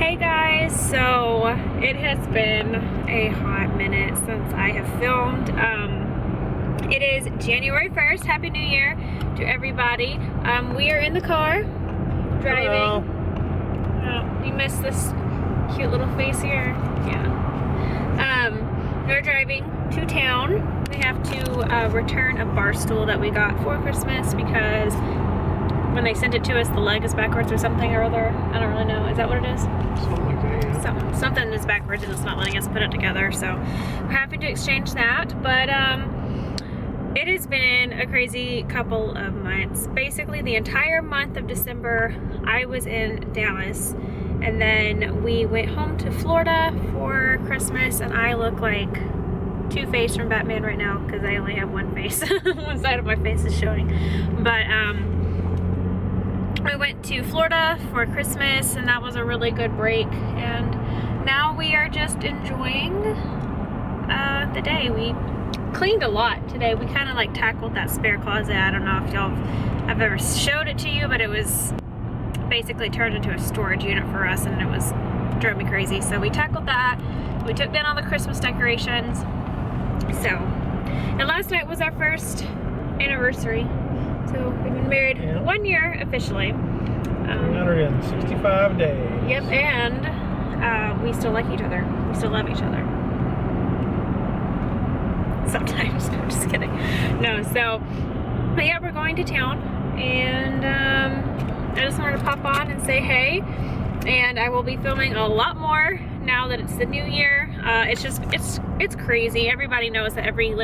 Hey guys, so it has been a hot minute since I have filmed. It is January 1st. Happy New Year to everybody. We are in the car driving. Oh, you missed this cute little face here. Yeah. We're driving to town. We have to return a bar stool that we got for Christmas because when they sent it to us, the leg is backwards or something or other. I don't really know. Is that what it is? Something like that, yeah. Something is backwards and it's not letting us put it together. So we're having to exchange that. But it has been a crazy couple of months. Basically, the entire month of December, I was in Dallas. And then we went home to Florida for Christmas. And I look like Two-Face from Batman right now because I only have one face. One side of my face is showing. But we went to Florida for Christmas and that was a really good break, and now we are just enjoying the day. We cleaned a lot today. We kind of like tackled that spare closet. I don't know if y'all have ever showed it to you, but it was basically turned into a storage unit for us and it was drove me crazy. So we tackled that. We took down all the Christmas decorations. So, and last night was our first anniversary. So we've been married 1 year officially. 365 days. Yep, and we still like each other. We still love each other. Sometimes, I'm just kidding. No, so, but yeah, we're going to town, and I just wanted to pop on and say hey. And I will be filming a lot more now that it's the new year. It's crazy. Everybody knows that every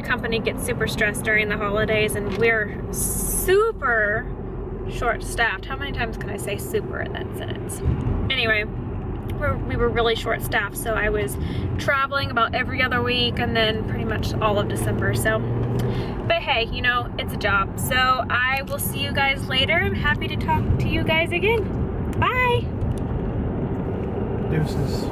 company gets super stressed during the holidays, and we're super short-staffed. How many times can I say super in that sentence? Anyway, we were really short-staffed, so I was traveling about every other week and then pretty much all of December. So, but hey, you know, it's a job. So I will see you guys later. I'm happy to talk to you guys again. Bye! Deuces.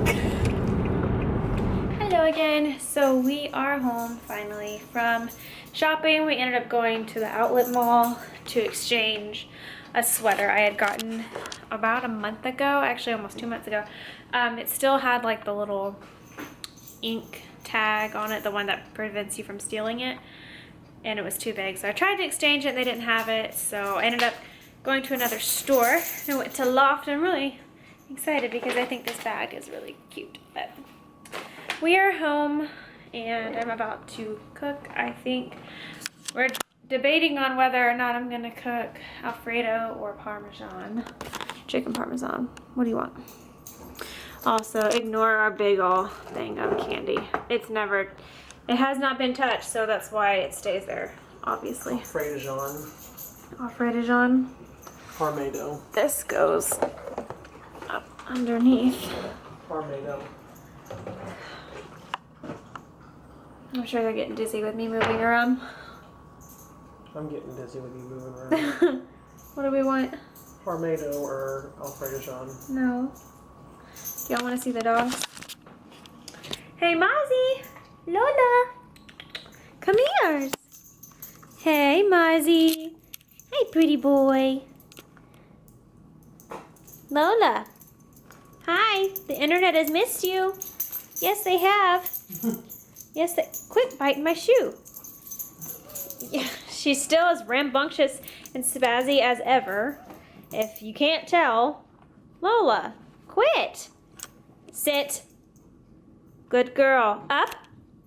Hello again. So we are home finally from shopping. We ended up going to the outlet mall to exchange a sweater I had gotten about a month ago, actually almost 2 months ago. It still had like the little ink tag on it, the one that prevents you from stealing it, and it was too big. So I tried to exchange it, they didn't have it, so I ended up going to another store. I went to Loft. I'm really excited because I think this bag is really cute. But we are home and I'm about to cook. I think we're debating on whether or not I'm gonna cook Alfredo or Parmesan. Chicken Parmesan. What do you want? Also, ignore our big ol' thing of candy. It has not been touched, so that's why it stays there, obviously. Alfredo. Parmesan. This goes up underneath. Parmesan. I'm sure they're getting dizzy with me moving around. I'm getting dizzy with you moving around. What do we want? Parmesan or Alfredo. No. Do y'all want to see the dogs? Hey, Mozzie! Lola! Come here! Hey, Mozzie! Hey, pretty boy! Lola! Hi! The internet has missed you! Yes, they have! Yes, quit biting my shoe! Yeah, she's still as rambunctious and spazzy as ever. If you can't tell. Lola, quit! Sit. Good girl. Up.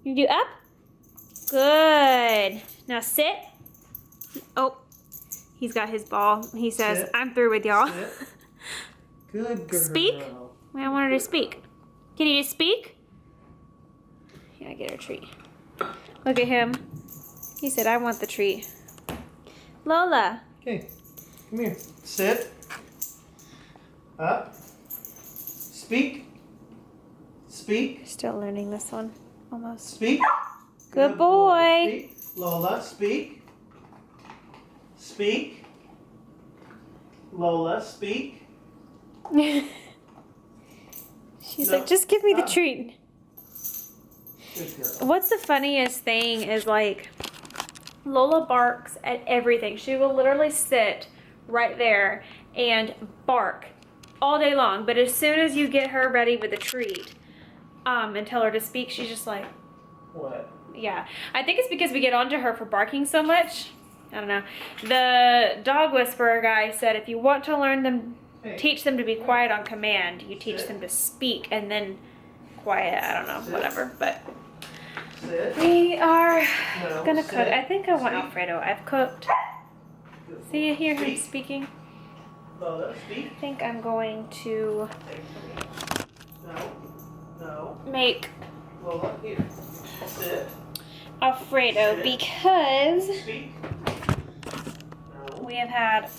You do up. Good. Now sit. Oh, he's got his ball. He says, sit. I'm through with y'all. Good girl. Speak. I want her to speak. Can you just speak? Yeah, get her a treat. Look at him. He said, I want the treat. Lola. Okay, come here. Sit. Up. Speak. Speak. Still learning this one, almost. Speak. Good boy. Speak. Lola, speak. Speak. Lola, speak. She's like, just give me the treat. Good girl. What's the funniest thing is like, Lola barks at everything. She will literally sit right there and bark all day long. But as soon as you get her ready with a treat, and tell her to speak, she's just like, what? Yeah, I think it's because we get onto her for barking so much. I don't know. The dog whisperer guy said if you want to learn them, teach them to be quiet on command, you teach them to speak and then quiet. I don't know, whatever. But we are gonna cook. I think I want Alfredo. I've cooked. See, you hear him speaking? I think I'm going to make Alfredo because we have had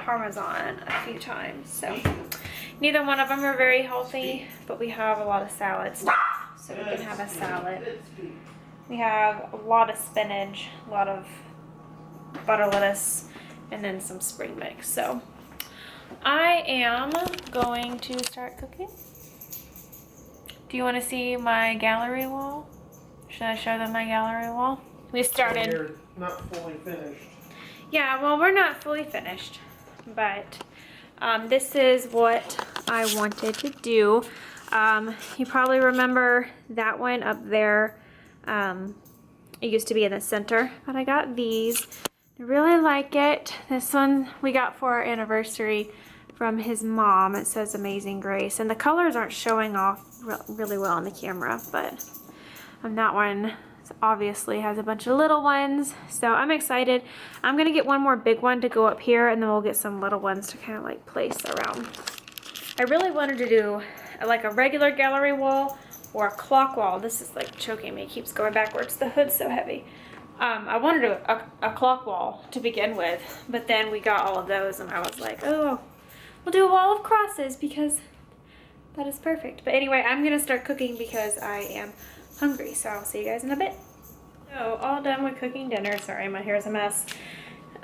Parmesan a few times, so neither one of them are very healthy, but we have a lot of salads, so we can have a salad. We have a lot of spinach, a lot of butter lettuce, and then some spring mix. So I am going to start cooking. Do you want to see my gallery wall? Should I show them my gallery wall? We started. You're not fully finished. Yeah, well, we're not fully finished, but this is what I wanted to do. You probably remember that one up there. It used to be in the center, but I got these. I really like it. This one we got for our anniversary from his mom. It says Amazing Grace, and the colors aren't showing off really well on the camera, but that one obviously has a bunch of little ones, so I'm excited. I'm gonna get one more big one to go up here, and then we'll get some little ones to kind of like place around. I really wanted to do like a regular gallery wall or a clock wall. This is like choking me, it keeps going backwards. The hood's so heavy. I wanted to do a clock wall to begin with, but then we got all of those and I was like, oh, we'll do a wall of crosses because that is perfect. But anyway, I'm gonna start cooking because I am hungry, so I'll see you guys in a bit. So, all done with cooking dinner. Sorry, my hair's a mess.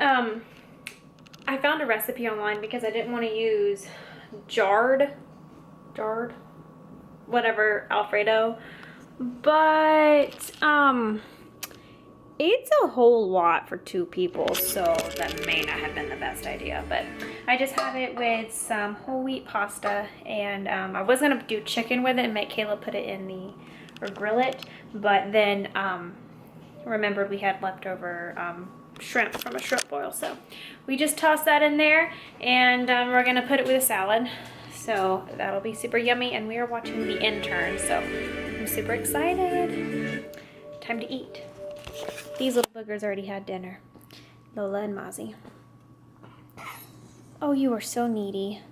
I found a recipe online because I didn't want to use jarred, whatever, Alfredo, but it's a whole lot for 2 people, so that may not have been the best idea. But I just have it with some whole wheat pasta, and I was gonna do chicken with it and make Kayla put it in the, or grill it, but then remembered we had leftover shrimp from a shrimp boil, so we just tossed that in there, and we're gonna put it with a salad, so that'll be super yummy. And we are watching The Intern, so I'm super excited. Time to eat. These little boogers already had dinner. Lola and Mozzie. Oh, you are so needy.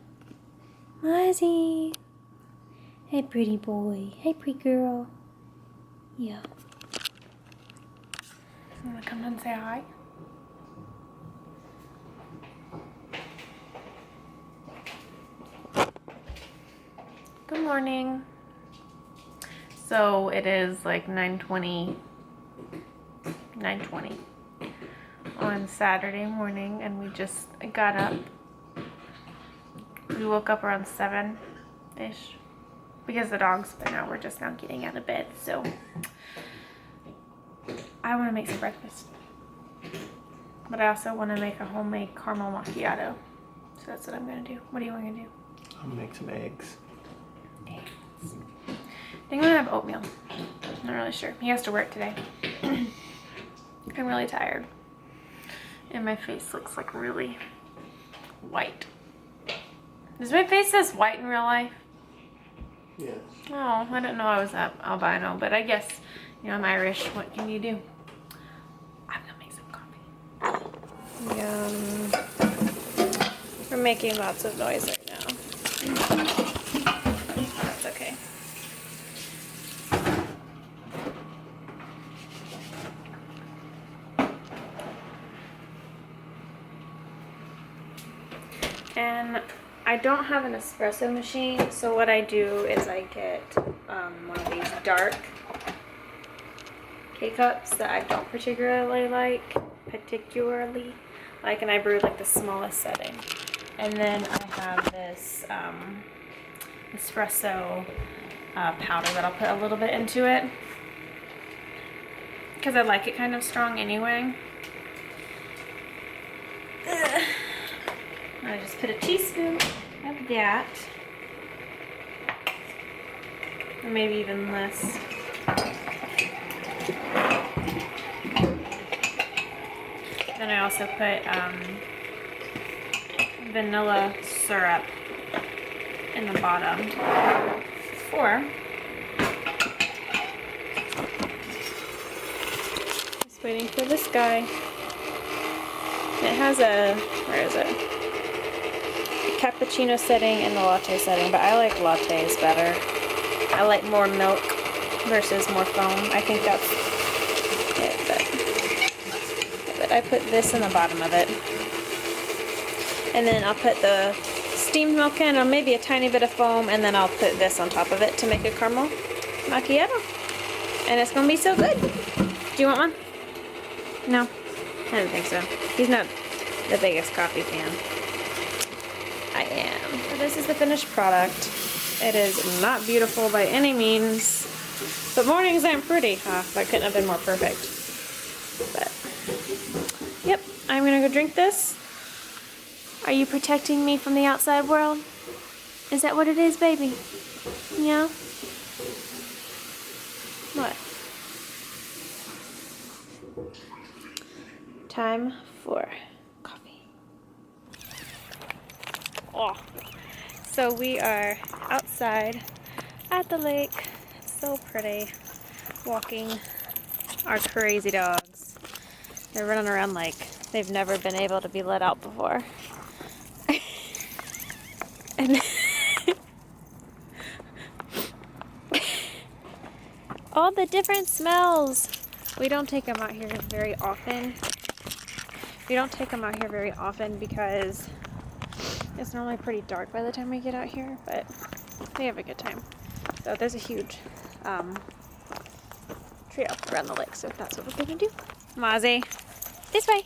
Mozzie. Hey, pretty boy. Hey, pretty girl. Yeah. You wanna come and say hi? Good morning. So it is like 9:20 on Saturday morning, and we just got up. We woke up around 7-ish because the dogs, but now we're just now getting out of bed. So I want to make some breakfast, but I also want to make a homemade caramel macchiato. So that's what I'm gonna do. What do you want to do? I'm gonna make some eggs. I think I'm gonna have oatmeal. I'm not really sure. He has to work today. I'm really tired. And my face looks like really white. Does my face this white in real life? Yes. Oh, I didn't know I was albino, but I guess, you know, I'm Irish. What can you do? I'm gonna make some coffee. Yum. We're making lots of noise right now. That's okay. And I don't have an espresso machine, so what I do is I get one of these dark K-cups that I don't particularly like, and I brew like the smallest setting. And then I have this espresso powder that I'll put a little bit into it because I like it kind of strong anyway. I just put a teaspoon of that. Or maybe even less. Then I also put vanilla syrup in the bottom. Just waiting for this guy. It has a, where is it? A cappuccino setting and the latte setting, but I like lattes better. I like more milk versus more foam. I think that's it, but I put this in the bottom of it. And then I'll put the steamed milk in, or maybe a tiny bit of foam, and then I'll put this on top of it to make a caramel macchiato. And it's gonna be so good. Do you want one? No? I don't think so. He's not the biggest coffee fan. I am. So this is the finished product. It is not beautiful by any means, but mornings aren't pretty. That couldn't have been more perfect. But, yep, I'm gonna go drink this. Are you protecting me from the outside world? Is that what it is, baby? Yeah? What? Time for coffee. Oh. So we are outside at the lake. It's so pretty. Walking our crazy dogs. They're running around like they've never been able to be let out before. And all the different smells. We don't take them out here very often. Because it's normally pretty dark by the time we get out here, but they have a good time. So there's a huge trail around the lake, so that's what we're gonna do. Mozzie, this way.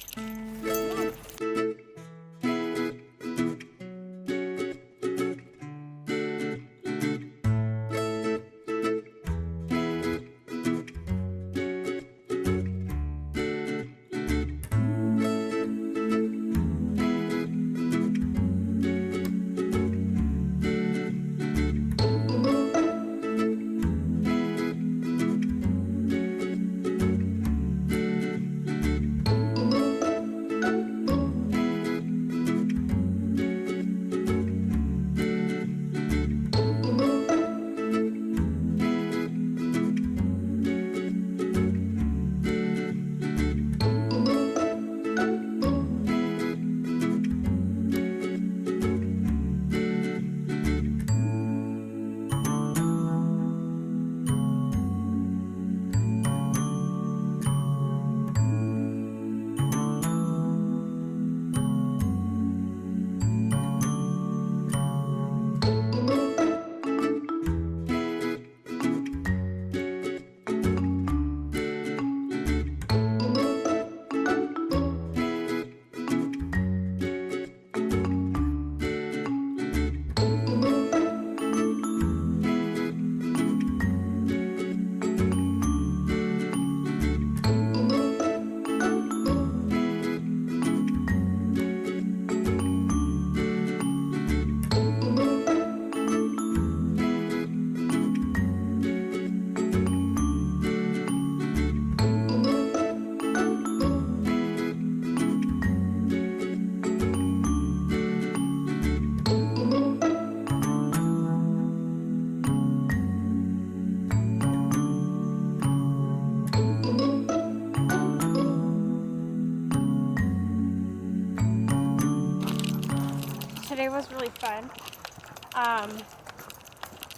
Today was really fun.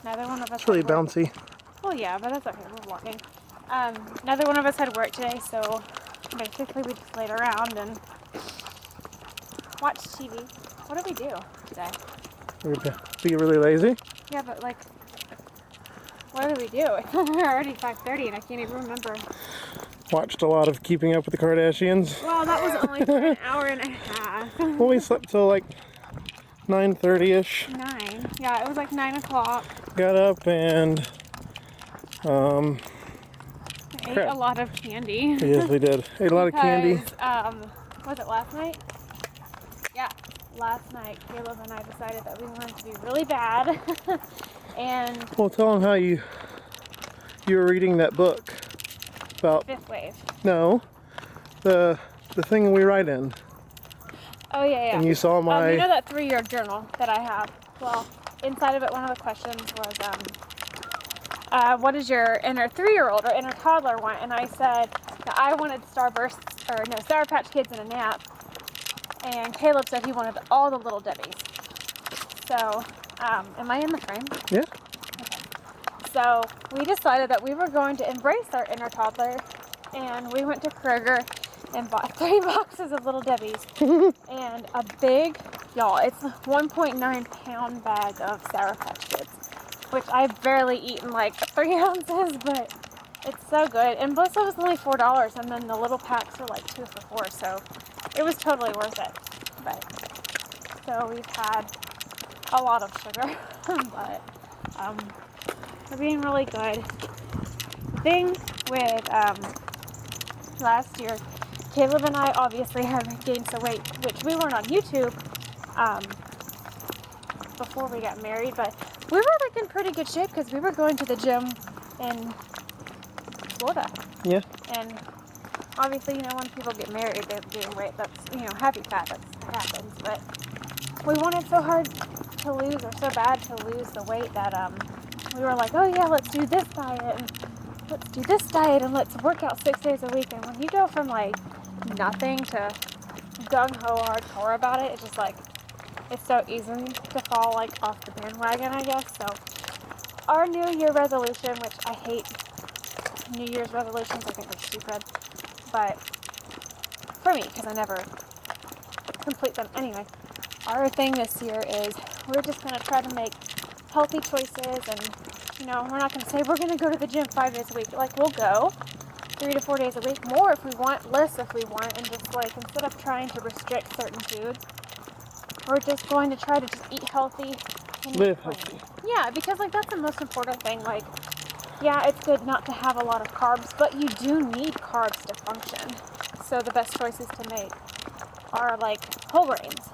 Neither one of us. It's really had work. bouncy. Well, yeah, but that's okay. We're walking. Neither one of us had work today, so basically we just laid around and watched TV. What did we do today? We're being really lazy. Yeah, but like, what did we do? It's already 5:30 and I can't even remember. Watched a lot of Keeping Up with the Kardashians. Well, that was only for an hour and a half. Well, we slept till like 9:30ish. 9. Yeah, it was like 9 o'clock. Got up and I ate crap. a lot of candy. Yes, we did. Ate a lot of candy. Was it last night? Yeah. last night Caleb and I decided that we wanted to be really bad. And Well, tell them how you were reading that book about. Fifth Wave. No, the thing we write in. Oh yeah. And you saw my. You know that 3-year journal that I have? Well, inside of it, one of the questions was, what does your inner 3-year-old or inner toddler want? And I said that I wanted Sour Patch Kids in a nap. And Caleb said he wanted all the Little Debbies. So, am I in the frame? Yeah. Okay. So we decided that we were going to embrace our inner toddler, and we went to Kroger and bought 3 boxes of Little Debbies and a big, y'all, it's a 1.9 pound bag of Sour Patch Kids, which I've barely eaten like 3 ounces, but it's so good. And most of it was only $4, and then the little packs are like 2 for $4, so it was totally worth it. But so we've had a lot of sugar, but they're being really good. The thing with last year, Caleb and I obviously have gained some weight, which we weren't on YouTube before we got married, but we were like in pretty good shape because we were going to the gym in Florida. Yeah. And obviously, when people get married, they gain weight. That's, happy fat, that happens. But we wanted so hard to lose, or so bad to lose the weight that we were like, oh yeah, let's do this diet, and let's do this diet, and let's work out 6 days a week. And when you go from like nothing to gung-ho hardcore about it, it's just like, it's so easy to fall like off the bandwagon, I guess. So our New Year resolution, which I hate New Year's resolutions, I think they're stupid, but for me, because I never complete them anyway, our thing this year is we're just going to try to make healthy choices, and we're not going to say we're going to go to the gym 5 days a week. Like, we'll go 3 to 4 days a week, more if we want, less if we want, and just like, instead of trying to restrict certain food, we're just going to try to just eat healthy and Live healthy. Yeah, because like that's the most important thing. Like, yeah, it's good not to have a lot of carbs, but you do need carbs to function. So the best choices to make are like whole grains.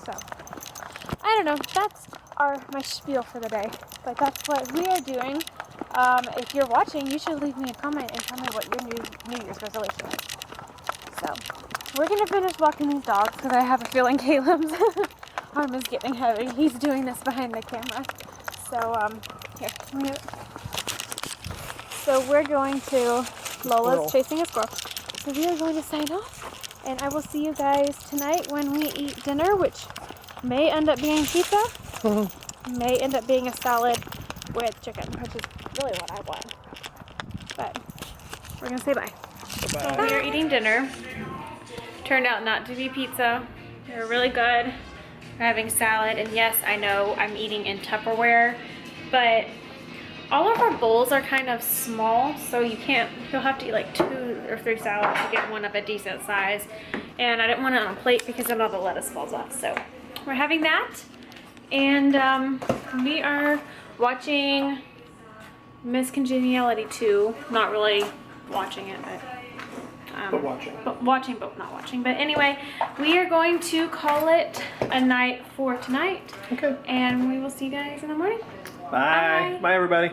So I don't know, that's my spiel for the day, but that's what we are doing. If you're watching, you should leave me a comment and tell me what your New Year's resolution is. So we're gonna finish walking these dogs because I have a feeling Caleb's arm is getting heavy. He's doing this behind the camera. So here. So we're going to, Lola's chasing a squirrel. So we are going to sign off, and I will see you guys tonight when we eat dinner, which may end up being pizza, may end up being a salad with chicken, which is really what I want. But we're going to say bye. Bye. So we are eating dinner. Turned out not to be pizza. They're really good. We're having salad, and yes, I know I'm eating in Tupperware, but all of our bowls are kind of small, so you'll have to eat like 2 or 3 salads to get one of a decent size. And I didn't want it on a plate because then all the lettuce falls off. So we're having that, and we are watching Miss Congeniality 2. Not really watching it, But watching. But not watching. But anyway, we are going to call it a night for tonight. Okay. And we will see you guys in the morning. Bye. Bye. Bye, everybody.